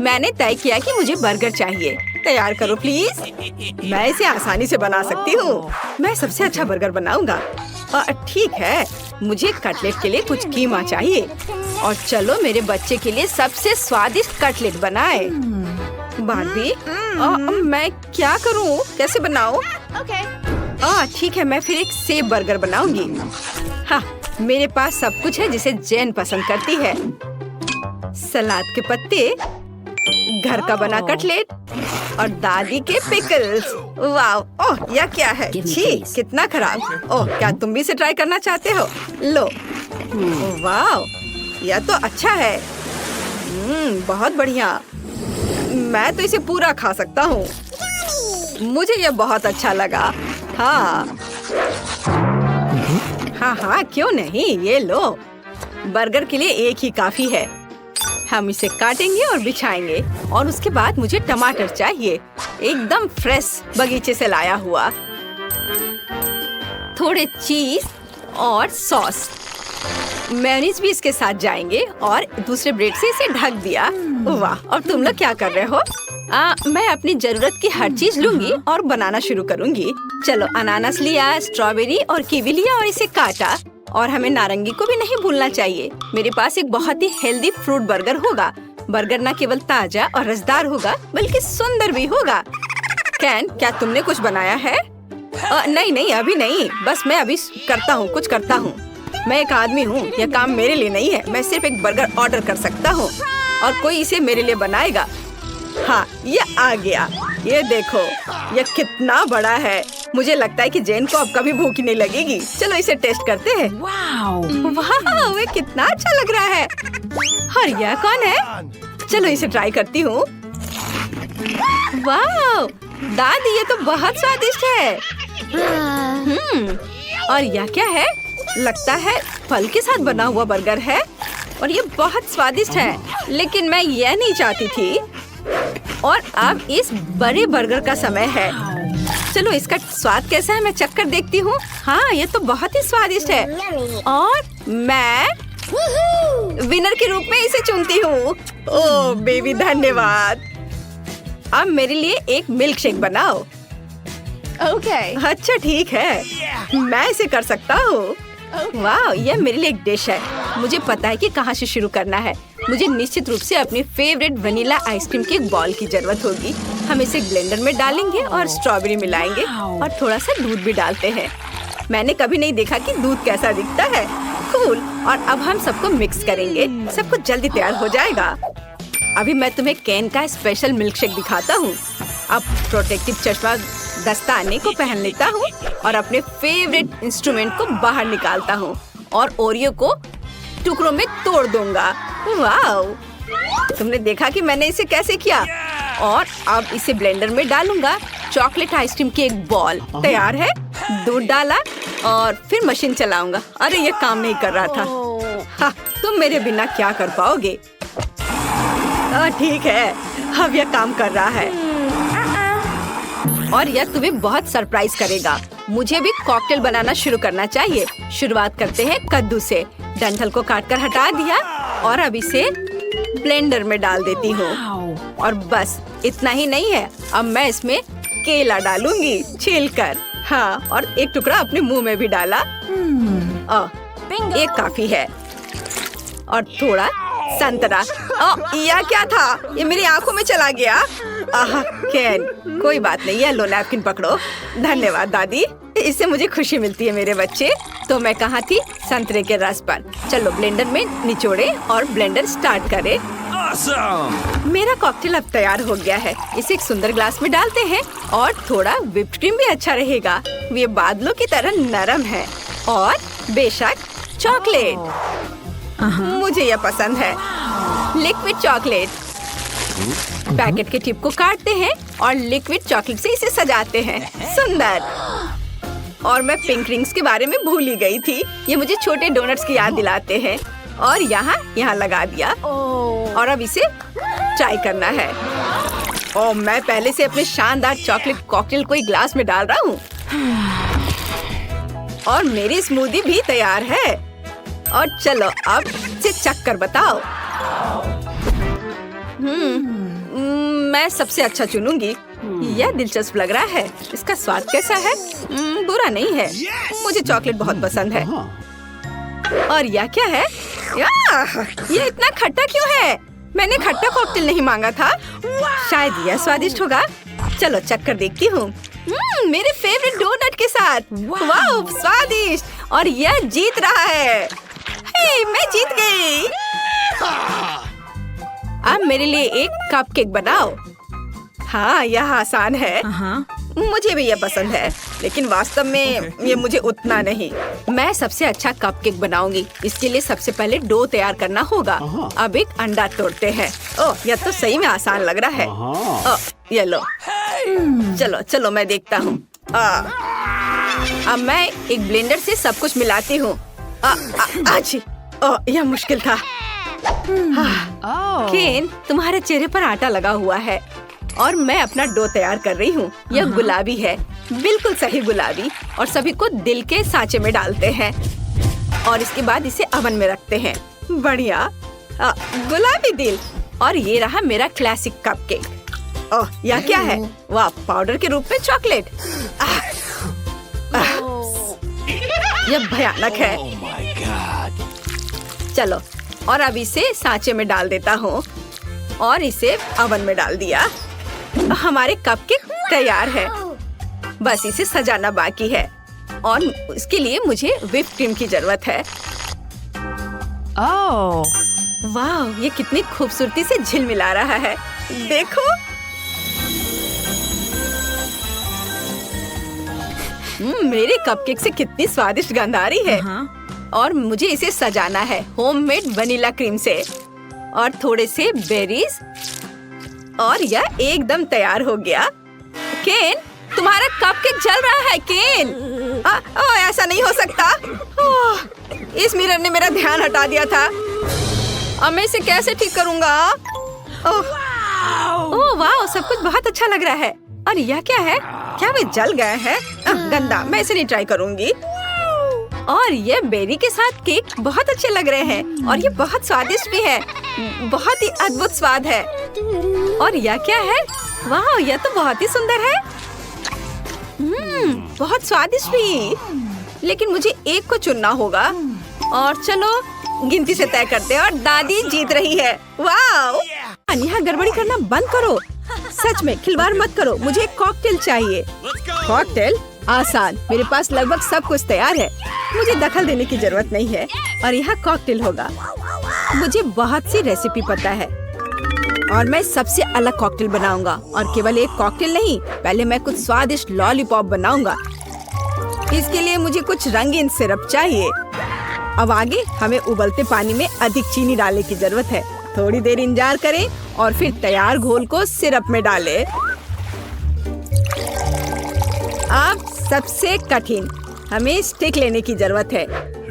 मैंने तय किया कि मुझे बर्गर चाहिए। तैयार करो प्लीज। मैं इसे आसानी से बना सकती हूँ। मैं सबसे अच्छा बर्गर बनाऊंगा। ठीक है, मुझे कटलेट के लिए कुछ कीमा चाहिए। और चलो मेरे बच्चे के लिए सबसे स्वादिष्ट कटलेट बनाए। बार्बी, मैं क्या करूँ? कैसे बनाऊँ? ठीक है, मैं फिर एक सेब बर्गर बनाऊंगी। हाँ, मेरे पास सब कुछ है जिसे जैन पसंद करती है। सलाद के पत्ते, घर का बना कटलेट और दादी के पिकल्स। वाह! ओह, यह क्या है? छी, कितना खराब। ओह, क्या तुम भी इसे ट्राई करना चाहते हो? लो। वाह, यह तो अच्छा है। बहुत बढ़िया। मैं तो इसे पूरा खा सकता हूँ। मुझे यह बहुत अच्छा लगा। हाँ, हाँ, क्यों नहीं? ये लो। बर्गर के लिए एक ही काफी है। हम इसे काटेंगे और बिछाएंगे। और उसके बाद मुझे टमाटर चाहिए, एकदम फ्रेश बगीचे से लाया हुआ। थोड़े चीज और सॉस, मेयोनीज भी इसके साथ जाएंगे। और दूसरे ब्रेड से इसे ढक दिया। वाह! और तुम लोग क्या कर रहे हो? मैं अपनी जरूरत की हर चीज लूंगी और बनाना शुरू करूंगी। चलो, अनानास लिया, स्ट्रॉबेरी और कीवी लिया और इसे काटा। और हमें नारंगी को भी नहीं भूलना चाहिए। मेरे पास एक बहुत ही हेल्दी फ्रूट बर्गर होगा। बर्गर न केवल ताजा और रसदार होगा, बल्कि सुंदर भी होगा। कैन, क्या तुमने कुछ बनाया है? नहीं, अभी नहीं। बस मैं अभी कुछ करता हूँ। मैं एक आदमी हूँ, यह काम मेरे लिए नहीं है। मैं सिर्फ एक बर्गर ऑर्डर कर सकता हूँ और कोई इसे मेरे लिए बनाएगा। हाँ, ये आ गया। ये देखो, ये कितना बड़ा है। मुझे लगता है कि जैन को अब कभी भूख नहीं लगेगी। चलो इसे टेस्ट करते हैं। वाह, ये कितना अच्छा लग रहा है। और यह कौन है? चलो इसे ट्राई करती हूँ। वाह दादी, ये तो बहुत स्वादिष्ट है। और यह क्या है? लगता है फल के साथ बना हुआ बर्गर है और ये बहुत स्वादिष्ट है। लेकिन मैं यह नहीं चाहती थी। और अब इस बड़े बर्गर का समय है। चलो इसका स्वाद कैसा है मैं चख कर देखती हूँ। हाँ, ये तो बहुत ही स्वादिष्ट है। और मैं विनर के रूप में इसे चुनती हूँ। ओह बेबी, धन्यवाद। अब मेरे लिए एक मिल्क शेक बनाओ। अच्छा ठीक है, मैं इसे कर सकता हूँ। वाह, यह मेरे लिए एक डिश है। मुझे पता है कि कहाँ से शुरू करना है। मुझे निश्चित रूप से अपनी फेवरेट वनीला आइसक्रीम की एक बॉल की जरूरत होगी। हम इसे ब्लेंडर में डालेंगे और स्ट्रॉबेरी मिलाएंगे और थोड़ा सा दूध भी डालते हैं। मैंने कभी नहीं देखा कि दूध कैसा दिखता है। कूल। और अब हम सबको मिक्स करेंगे। सब कुछ जल्दी तैयार हो जाएगा। अभी मैं तुम्हें कैन का स्पेशल मिल्क शेक दिखाता हूँ। अब प्रोटेक्टिव चश्मा दस्ताने को पहन लेता हूँ और अपने फेवरेट इंस्ट्रूमेंट को बाहर निकालता हूँ और ओरियो को टुकड़ों में तोड़ दूंगा। वाह, तुमने देखा कि मैंने इसे कैसे किया। और अब इसे ब्लेंडर में डालूंगा। चॉकलेट आइसक्रीम की एक बॉल तैयार है। दूध डाला और फिर मशीन चलाऊंगा। अरे ये काम नहीं कर रहा था। हाँ, तुम मेरे बिना क्या कर पाओगे। ठीक है, अब यह काम कर रहा है और यह तुम्हें बहुत सरप्राइज करेगा। मुझे भी कॉकटेल बनाना शुरू करना चाहिए। शुरुआत करते हैं कद्दू से। डंठल को काटकर हटा दिया और अब इसे ब्लेंडर में डाल देती हूँ। और बस इतना ही नहीं है, अब मैं इसमें केला डालूंगी छीलकर। हाँ, और एक टुकड़ा अपने मुंह में भी डाला। एक काफी है। और थोड़ा संतरा। यह क्या था? ये मेरी आंखों में चला गया। कैन, कोई बात नहीं, ये लो नैपकिन पकड़ो। धन्यवाद दादी, इससे मुझे खुशी मिलती है मेरे बच्चे। तो मैं कहाँ थी? संतरे के रस पर। चलो ब्लेंडर में निचोड़े और ब्लेंडर स्टार्ट करें। Awesome! मेरा कॉकटेल अब तैयार हो गया है। इसे एक सुंदर ग्लास में डालते हैं और थोड़ा व्हिप्ड क्रीम भी अच्छा रहेगा। ये बादलों की तरह नरम है और बेशक चॉकलेट। मुझे यह पसंद है, लिक्विड चॉकलेट। पैकेट के टिप को काटते हैं और लिक्विड चॉकलेट से इसे सजाते हैं। सुंदर। और मैं पिंक रिंग्स के बारे में भूल ही गई थी। ये मुझे छोटे डोनट्स की याद दिलाते हैं। और यहाँ लगा दिया और अब इसे ट्राई करना है। मैं पहले से अपने शानदार चॉकलेट कॉकटेल को एक ग्लास में डाल रहा हूँ। और मेरी स्मूदी भी तैयार है। और चलो अब इसे चख कर बताओ। मैं सबसे अच्छा चुनूंगी। यह दिलचस्प लग रहा है। इसका स्वाद कैसा है? बुरा नहीं है। मुझे चॉकलेट बहुत पसंद है। और यह क्या है? यह इतना खट्टा क्यों है? मैंने खट्टा कॉकटेल नहीं मांगा था। शायद यह स्वादिष्ट होगा। चलो चख कर देखती हूँ। मेरे फेवरेट डोनट के साथ। वाह, स्वादिष्ट। और यह जीत रहा है। हे, मैं जीत गई। अब मेरे लिए एक कपकेक बनाओ। हाँ, यह आसान है। मुझे भी यह पसंद है, लेकिन वास्तव में ये मुझे उतना नहीं। मैं सबसे अच्छा कपकेक बनाऊंगी। इसके लिए सबसे पहले डो तैयार करना होगा। अब एक अंडा तोड़ते हैं। ओह, यह तो सही में आसान लग रहा है। ओह, ये लो। चलो चलो, मैं देखता हूँ। अब मैं एक ब्लेंडर से सब कुछ मिलाती हूँ। ओह, यह मुश्किल था। केन, तुम्हारे चेहरे पर आटा लगा हुआ है और मैं अपना डो तैयार कर रही हूँ। यह गुलाबी है, बिल्कुल सही गुलाबी। और सभी को दिल के सांचे में डालते हैं और इसके बाद इसे ओवन में रखते हैं। बढ़िया, गुलाबी दिल। और ये रहा मेरा क्लासिक कपकेक। ओह, यह क्या है? वाह, पाउडर के रूप में चॉकलेट। यह भयानक है। चलो, और अब इसे सांचे में डाल देता हूँ और इसे ओवन में डाल दिया। हमारे कपकेक तैयार है। बस इसे सजाना बाकी है और इसके लिए मुझे व्हिप क्रीम की जरूरत है। वाह, ये कितनी खूबसूरती से झिलमिला रहा है। देखो। मेरे कपकेक से कितनी स्वादिष्ट गंध आ रही है। और मुझे इसे सजाना है होममेड वनीला क्रीम से और थोड़े से बेरीज। और यह एकदम तैयार हो गया। केन, तुम्हारा कपकेक जल रहा है। केन, ऐसा नहीं हो सकता। इस मिरर ने मेरा ध्यान हटा दिया था। अब मैं इसे कैसे ठीक करूँगा? ओह वाह, सब कुछ बहुत अच्छा लग रहा है। और यह क्या है? क्या वे जल गए हैं? गंदा, मैं इसे नहीं ट्राई करूँगी। और ये बेरी के साथ केक बहुत अच्छे लग रहे हैं और ये बहुत स्वादिष्ट भी है। बहुत ही अद्भुत स्वाद है। और यह क्या है? वाह, यह तो बहुत ही सुंदर है। बहुत स्वादिष्ट भी। लेकिन मुझे एक को चुनना होगा। और चलो गिनती से तय करते हैं और दादी जीत रही है। वाह, यहाँ गड़बड़ी करना बंद करो। सच में खिलवाड़ मत करो। मुझे एक कॉकटेल चाहिए। कॉकटेल? आसान, मेरे पास लगभग सब कुछ तैयार है। मुझे दखल देने की जरूरत नहीं है और यहाँ कॉकटेल होगा। मुझे बहुत सी रेसिपी पता है और मैं सबसे अलग कॉकटेल बनाऊंगा। और केवल एक कॉकटेल नहीं, पहले मैं कुछ स्वादिष्ट लॉलीपॉप बनाऊंगा। इसके लिए मुझे कुछ रंगीन सिरप चाहिए। अब आगे हमें उबलते पानी में अधिक चीनी डालने की जरूरत है। थोड़ी देर इंतजार करें और फिर तैयार घोल को सिरप में डालें। अब सबसे कठिन, हमें स्टिक लेने की जरूरत है।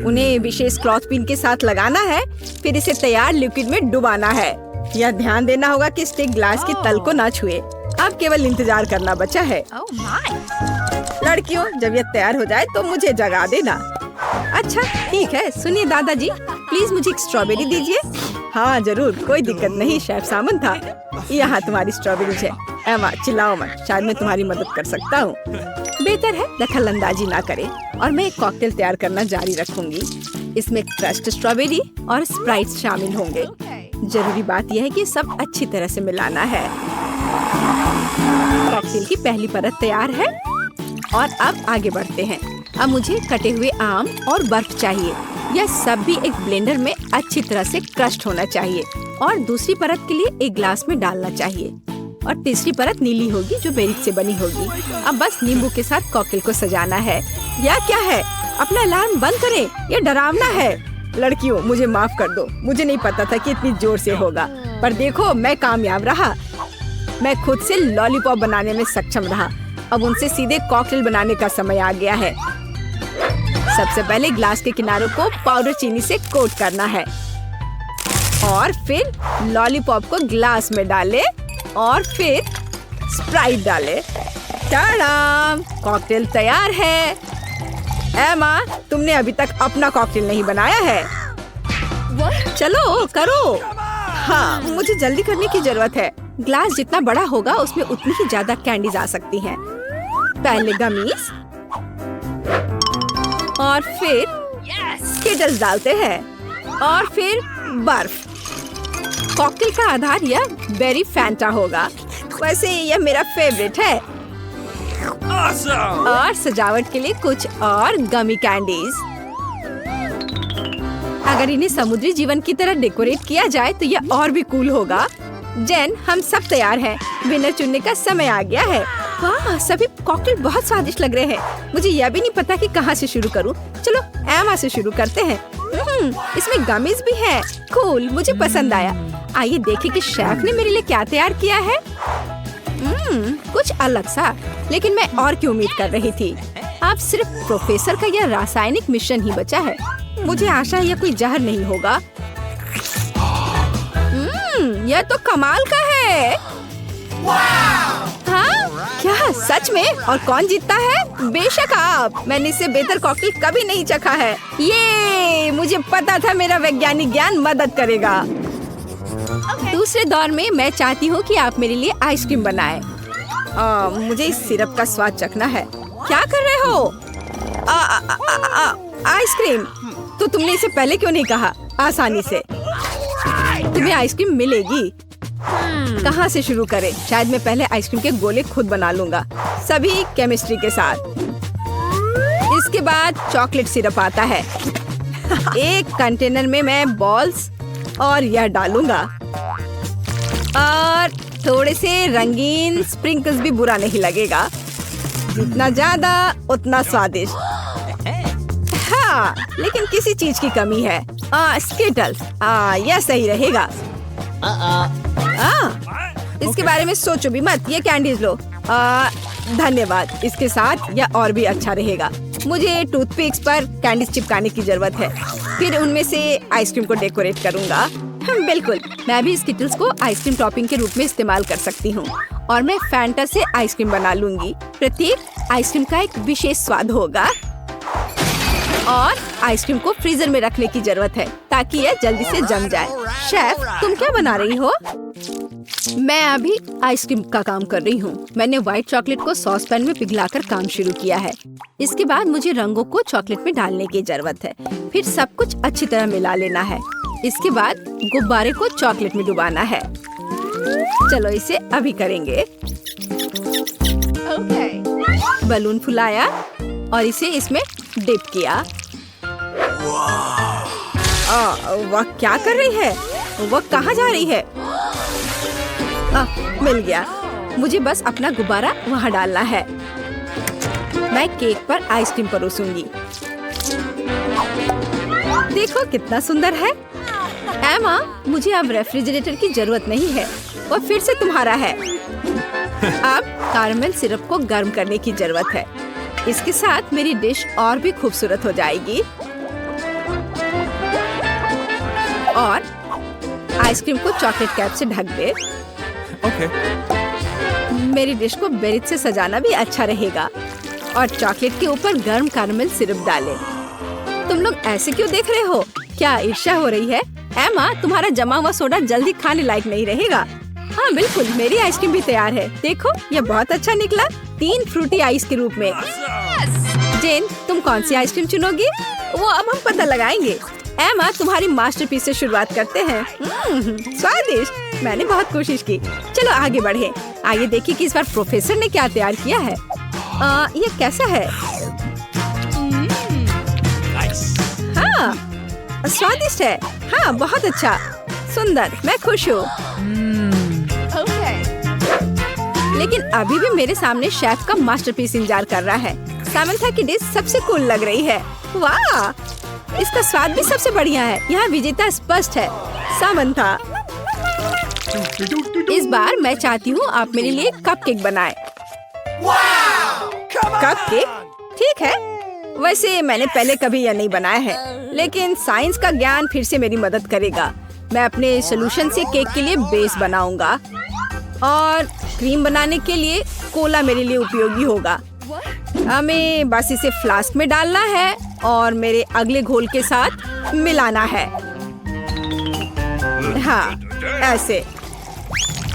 उन्हें विशेष क्लॉथ पिन के साथ लगाना है, फिर इसे तैयार लिक्विड में डुबाना है। यह ध्यान देना होगा कि स्टिक ग्लास के तल को ना छुए। अब केवल इंतजार करना बचा है। लड़कियों, जब यह तैयार हो जाए तो मुझे जगा देना। अच्छा ठीक है। सुनिए दादाजी, प्लीज मुझे एक स्ट्रॉबेरी दीजिए। हाँ जरूर, कोई दिक्कत नहीं, शेफ सामन था। यहाँ तुम्हारी स्ट्रॉबेरी है। एमा, चिल्लाओ मत, शायद मैं तुम्हारी मदद कर सकता हूँ। बेहतर है दखल अंदाजी ना करे। और मैं एक कॉकटेल तैयार करना जारी रखूंगी। इसमें क्रश्ड स्ट्रॉबेरी और स्प्राइट शामिल होंगे। जरूरी बात यह है कि सब अच्छी तरह से मिलाना है। कॉकटेल की पहली परत तैयार है और अब आगे बढ़ते हैं। अब मुझे कटे हुए आम और बर्फ चाहिए। यह सब भी एक ब्लेंडर में अच्छी तरह से क्रश्ड होना चाहिए। और दूसरी परत के लिए एक ग्लास में डालना चाहिए। और तीसरी परत नीली होगी जो बेरी से बनी होगी। अब बस नींबू के साथ कॉकटेल को सजाना है। यह क्या है? अपना अलार्म बंद करें, यह डरावना है। लड़कियों, मुझे माफ कर दो, मुझे नहीं पता था कि इतनी जोर से होगा। पर देखो, मैं कामयाब रहा। मैं खुद से लॉलीपॉप बनाने में सक्षम रहा। अब उनसे सीधे कॉकटेल बनाने का समय आ गया है। सबसे पहले ग्लास के किनारों को पाउडर चीनी से कोट करना है और फिर लॉलीपॉप को ग्लास में डालें और फिर स्प्राइट डालें। टाडाम! कॉकटेल तैयार है। एमा, तुमने अभी तक अपना कॉकटेल नहीं बनाया है। चलो करो। हाँ, मुझे जल्दी करने की जरूरत है। ग्लास जितना बड़ा होगा उसमें उतनी ही ज्यादा कैंडीज आ सकती हैं। पहले गमीज और फिर स्किटल्स डालते हैं और फिर बर्फ। कॉकटेल का आधार यह बेरी फैंटा होगा। वैसे यह मेरा फेवरेट है। Awesome! और सजावट के लिए कुछ और गमी कैंडीज। अगर इन्हें समुद्री जीवन की तरह डेकोरेट किया जाए तो यह और भी कूल होगा। जेन, हम सब तैयार हैं। विनर चुनने का समय आ गया है। वाह, सभी कॉकटेल बहुत स्वादिष्ट लग रहे हैं। मुझे यह भी नहीं पता कि कहाँ से शुरू करूँ। चलो एमा से शुरू करते हैं। इसमें गमीज भी है। कूल, मुझे पसंद आया। आइए देखें कि शेफ ने मेरे लिए क्या तैयार किया है। कुछ अलग सा, लेकिन मैं और की उम्मीद कर रही थी। अब सिर्फ प्रोफेसर का यह रासायनिक मिश्रण ही बचा है। मुझे आशा है यह कोई जहर नहीं होगा। यह तो कमाल का है। हाँ? क्या सच में? और कौन जीतता है? बेशक आप। मैंने इससे बेहतर कॉकटेल कभी नहीं चखा है। ये मुझे पता था मेरा वैज्ञानिक ज्ञान मदद करेगा। दूसरे दौर में मैं चाहती हूँ कि आप मेरे लिए आइसक्रीम बनाएं। मुझे इस सिरप का स्वाद चखना है। क्या कर रहे हो? आइसक्रीम? तो तुमने इसे पहले क्यों नहीं कहा? आसानी से तुम्हें आइसक्रीम मिलेगी। कहाँ से शुरू करें? शायद मैं पहले आइसक्रीम के गोले खुद बना लूंगा, सभी केमिस्ट्री के साथ। इसके बाद चॉकलेट सिरप आता है। एक कंटेनर में मैं बॉल्स और यह डालूंगा और थोड़े से रंगीन स्प्रिंकल्स भी बुरा नहीं लगेगा। जितना ज्यादा उतना स्वादिष्ट। हाँ, लेकिन किसी चीज की कमी है। स्किटल्स। यह सही रहेगा। इसके बारे में सोचो भी मत। ये कैंडीज लो। धन्यवाद। इसके साथ यह और भी अच्छा रहेगा। मुझे टूथपिक्स पर कैंडीज चिपकाने की जरूरत है। फिर उनमें से आइसक्रीम को डेकोरेट करूंगा। बिल्कुल, मैं भी स्किटल्स को आइसक्रीम टॉपिंग के रूप में इस्तेमाल कर सकती हूँ। और मैं फैंटा से आइसक्रीम बना लूंगी। प्रत्येक आइसक्रीम का एक विशेष स्वाद होगा। और आइसक्रीम को फ्रीजर में रखने की जरूरत है ताकि यह जल्दी से जम जाए। शेफ, तुम क्या बना रही हो? मैं अभी आइसक्रीम का काम कर रही हूँ। मैंने व्हाइट चॉकलेट को सॉस पैन में पिघलाकर काम शुरू किया है। इसके बाद मुझे रंगों को चॉकलेट में डालने की जरूरत है। फिर सब कुछ अच्छी तरह मिला लेना है। इसके बाद गुब्बारे को चॉकलेट में डुबाना है। चलो इसे अभी करेंगे। बलून फुलाया और इसे इसमें डिप किया। वह क्या कर रही है? वह कहाँ जा रही है? मिल गया। मुझे बस अपना गुब्बारा वहाँ डालना है। मैं केक पर आइसक्रीम परोसूंगी। देखो कितना सुंदर है। एमा, मुझे अब रेफ्रिजरेटर की जरूरत नहीं है। वो फिर से तुम्हारा है। अब कैरमेल सिरप को गर्म करने की जरूरत है। इसके साथ मेरी डिश और भी खूबसूरत हो जाएगी। और आइसक्रीम को चॉकलेट कैप से ढक दे। Okay. मेरी डिश को बेरीज से सजाना भी अच्छा रहेगा। और चॉकलेट के ऊपर गर्म कैरमेल सिरप डालें। तुम लोग ऐसे क्यों देख रहे हो? क्या ईर्ष्या हो रही है? एमा, तुम्हारा जमा हुआ सोडा जल्दी खाने लायक नहीं रहेगा। हाँ बिल्कुल, मेरी आइसक्रीम भी तैयार है। देखो, यह बहुत अच्छा निकला। 3 फ्रूटी आइस के रूप में। जेन, तुम कौन सी आइसक्रीम चुनोगी? वो अब हम पता लगाएंगे। एमा, तुम्हारी मास्टरपीस से शुरुआत करते हैं। स्वादिष्ट। मैंने बहुत कोशिश की। चलो आगे बढ़े। आइए देखिए कि इस बार प्रोफेसर ने क्या तैयार किया है। ये कैसा है? हाँ, स्वादिष्ट है। हाँ, बहुत अच्छा, सुंदर। मैं खुश हूँ। लेकिन अभी भी मेरे सामने शेफ का मास्टरपीस इंतजार कर रहा है। सामंथा की डिश सबसे कूल लग रही है। वाह, इसका स्वाद भी सबसे बढ़िया है। यहाँ विजेता स्पष्ट है, सामंथा। इस बार मैं चाहती हूँ आप मेरे लिए कपकेक बनाएं। कपकेक? ठीक है। वैसे मैंने पहले कभी यह नहीं बनाया है, लेकिन साइंस का ज्ञान फिर से मेरी मदद करेगा। मैं अपने सोल्यूशन से केक के लिए बेस बनाऊंगा और क्रीम बनाने के लिए कोला मेरे लिए उपयोगी होगा। हमें बस इसे फ्लास्क में डालना है और मेरे अगले घोल के साथ मिलाना है। हाँ, ऐसे।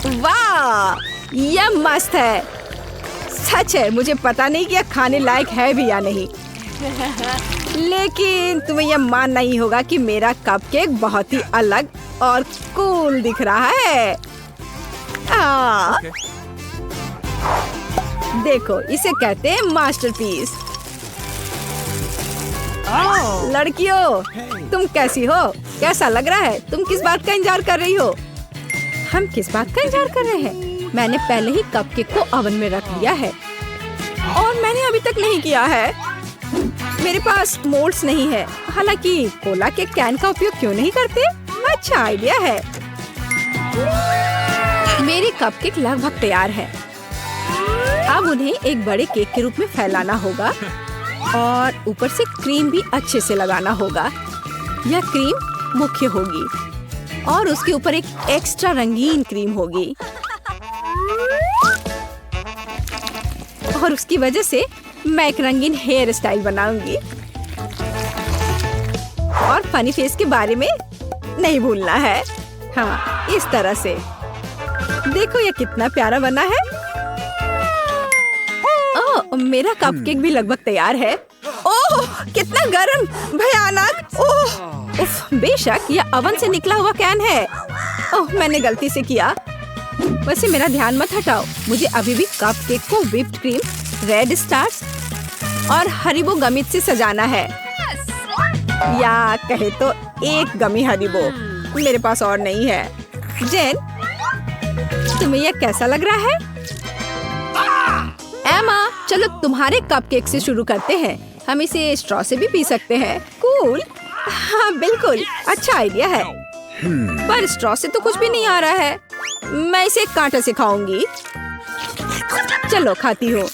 वाह, यह मस्त है। सच है, मुझे पता नहीं कि यह खाने लायक है भी या नहीं, लेकिन तुम्हें यह मानना ही होगा कि मेरा कपकेक बहुत ही अलग और कूल दिख रहा है। देखो, इसे कहते हैं मास्टरपीस। लड़कियों, तुम कैसी हो? कैसा लग रहा है? तुम किस बात का इंतजार कर रही हो? हम किस बात का इंतजार कर रहे हैं? मैंने पहले ही कपकेक को ओवन में रख लिया है और मैंने अभी तक नहीं किया है। मेरे पास मोल्ड्स नहीं है। हालांकि कोला के कैन का उपयोग क्यों नहीं करते? अच्छा आइडिया है। मेरे कपकेक लगभग तैयार है। अब उन्हें एक बड़े केक के रूप में फैलाना होगा और ऊपर से क्रीम भी अच्छे से लगाना होगा। यह क्रीम मुख्य होगी और उसके ऊपर एक एक्स्ट्रा रंगीन क्रीम होगी और उसकी वजह से मैं एक रंगीन हेयर स्टाइल बनाऊंगी। और फनी फेस के बारे में नहीं भूलना है। हाँ, इस तरह से। देखो यह कितना प्यारा बना है। ओह, मेरा कपकेक भी लगभग तैयार है। ओह, कितना गर्म, भयानक। ओह, उफ, बेशक यह ओवन से निकला हुआ कैन है। ओह, मैंने गलती से किया। वैसे मेरा ध्यान मत हटाओ। मुझे अभी भी कपकेक को व्हिप्ड क्रीम, रेड स्टार्स और हरीबो गमित से सजाना है। या कहे तो एक गमी हरीबो। मेरे पास और नहीं है। जेन, तुम्हें यह कैसा लग रहा है? एमा, चलो तुम्हारे कपकेक से शुरू करते हैं। हम इसे स्ट्रॉ से भी पी सकते हैं। कूल। हाँ बिल्कुल, अच्छा आइडिया है। पर स्ट्रॉ से तो कुछ भी नहीं आ रहा है। मैं इसे कांटे से खाऊंगी। चलो खाती हूँ।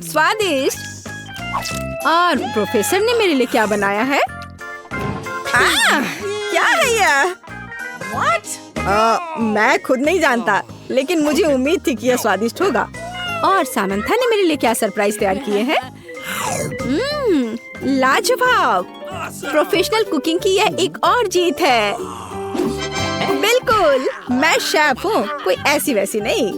स्वादिष्ट। और प्रोफेसर ने मेरे लिए क्या बनाया है? क्या है यह? मैं खुद नहीं जानता, लेकिन मुझे उम्मीद थी कि यह स्वादिष्ट होगा। और सामंथा ने मेरे लिए क्या सरप्राइज तैयार किए हैं? लाजवाब। प्रोफेशनल कुकिंग की यह एक और जीत है। बिल्कुल, मैं शेफ हूँ, कोई ऐसी वैसी नहीं।